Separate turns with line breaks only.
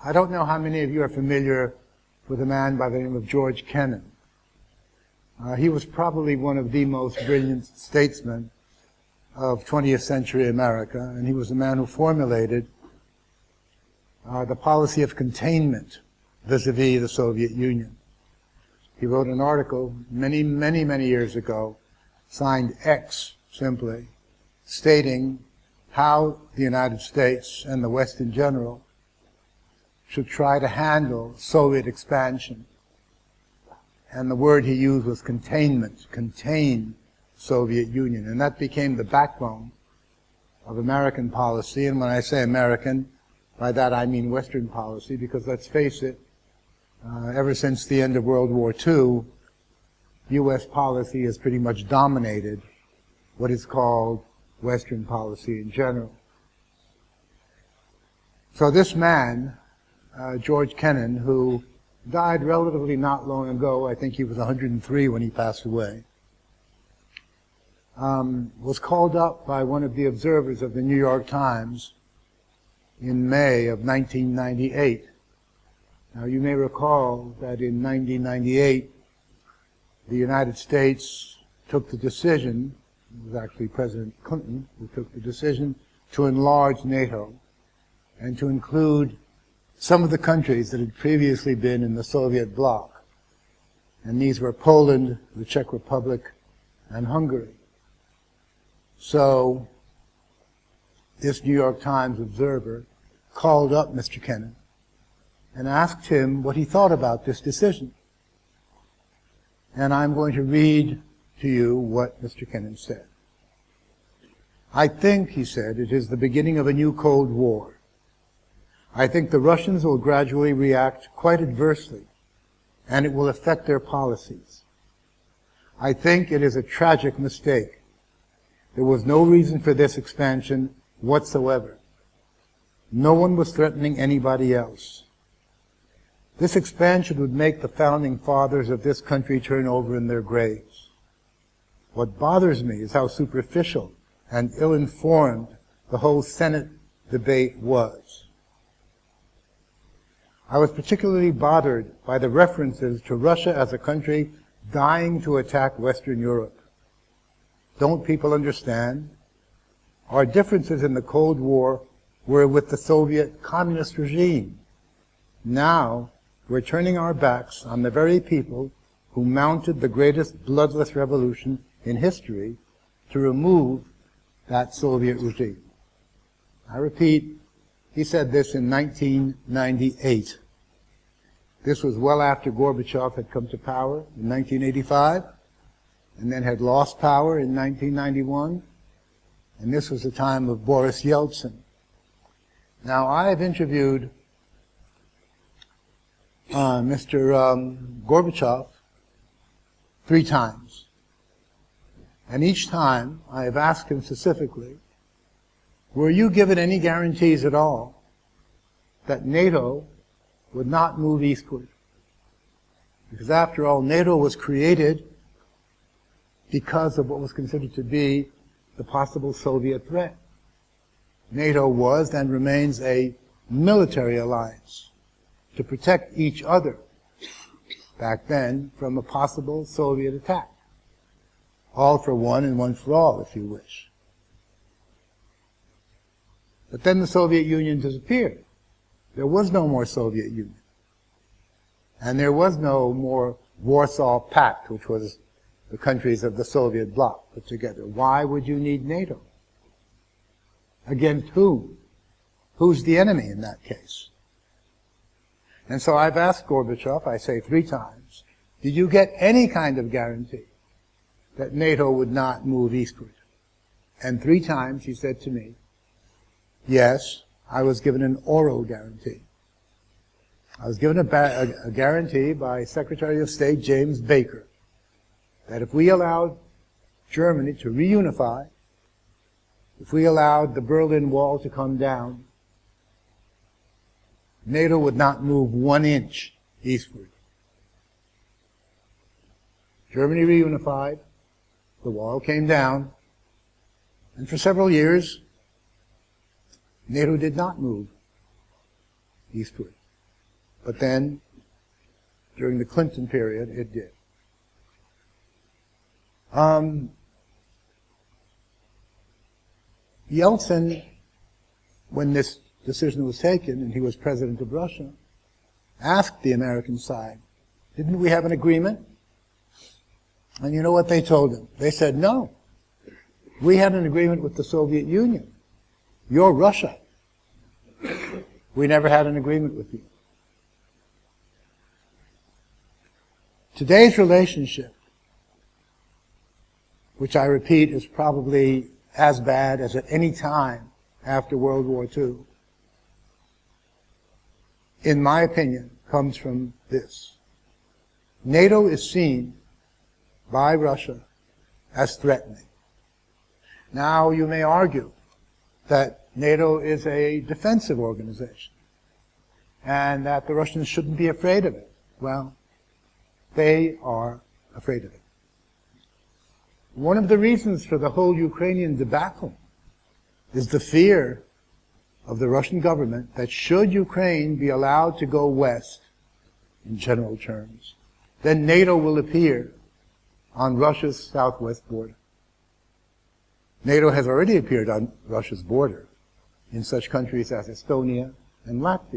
I don't know how many of you are familiar with a man by the name of George Kennan. He was probably one of the most brilliant statesmen of 20th century America, and he was the man who formulated the policy of containment vis-a-vis the Soviet Union. He wrote an article many, many, many years ago, signed X simply, stating how the United States and the West in general should try to handle Soviet expansion. And the word he used was containment, contain Soviet Union. And that became the backbone of American policy. And when I say American, by that I mean Western policy, because let's face it, ever since the end of World War II, U.S. policy has pretty much dominated what is called Western policy in general. So this man, George Kennan, who died relatively not long ago, I think he was 103 when he passed away, was called up by one of the observers of the New York Times in May of 1998. Now, you may recall that in 1998, the United States took the decision, it was actually President Clinton who took the decision, to enlarge NATO and to include some of the countries that had previously been in the Soviet bloc. And these were Poland, the Czech Republic, and Hungary. So this New York Times observer called up Mr. Kennan and asked him what he thought about this decision. And I'm going to read to you what Mr. Kennan said. "I think," he said, "it is the beginning of a new Cold War. I think the Russians will gradually react quite adversely, and it will affect their policies. I think it is a tragic mistake. There was no reason for this expansion whatsoever. No one was threatening anybody else. This expansion would make the founding fathers of this country turn over in their graves. What bothers me is how superficial and ill-informed the whole Senate debate was. I was particularly bothered by the references to Russia as a country dying to attack Western Europe. Don't people understand? Our differences in the Cold War were with the Soviet communist regime. Now, we're turning our backs on the very people who mounted the greatest bloodless revolution in history to remove that Soviet regime." I repeat, he said this in 1998. This was well after Gorbachev had come to power in 1985, and then had lost power in 1991, and this was the time of Boris Yeltsin. Now, I have interviewed Mr. Gorbachev 3 times. And each time I have asked him specifically, were you given any guarantees at all that NATO would not move eastward? Because after all, NATO was created because of what was considered to be the possible Soviet threat. NATO was and remains a military alliance to protect each other back then from a possible Soviet attack. All for one and one for all, if you wish. But then the Soviet Union disappeared. There was no more Soviet Union. And there was no more Warsaw Pact, which was the countries of the Soviet bloc put together. Why would you need NATO? Against whom? Who's the enemy in that case? And so I've asked Gorbachev, I say 3 times, did you get any kind of guarantee that NATO would not move eastward? And 3 times he said to me, yes, I was given an oral guarantee. I was given a guarantee by Secretary of State James Baker that if we allowed Germany to reunify, if we allowed the Berlin Wall to come down, NATO would not move 1 inch eastward. Germany reunified, the wall came down, and for several years, NATO did not move eastward. But then, during the Clinton period, it did. Yeltsin, when this decision was taken and he was president of Russia, asked the American side, didn't we have an agreement? And you know what they told him? They said, no. We had an agreement with the Soviet Union. You're Russia. We never had an agreement with you. Today's relationship, which I repeat is probably as bad as at any time after World War II, in my opinion, comes from this. NATO is seen by Russia as threatening. Now, you may argue that NATO is a defensive organization and that the Russians shouldn't be afraid of it. Well, they are afraid of it. One of the reasons for the whole Ukrainian debacle is the fear of the Russian government that should Ukraine be allowed to go west, in general terms, then NATO will appear on Russia's southwest border. NATO has already appeared on Russia's border in such countries as Estonia and Latvia.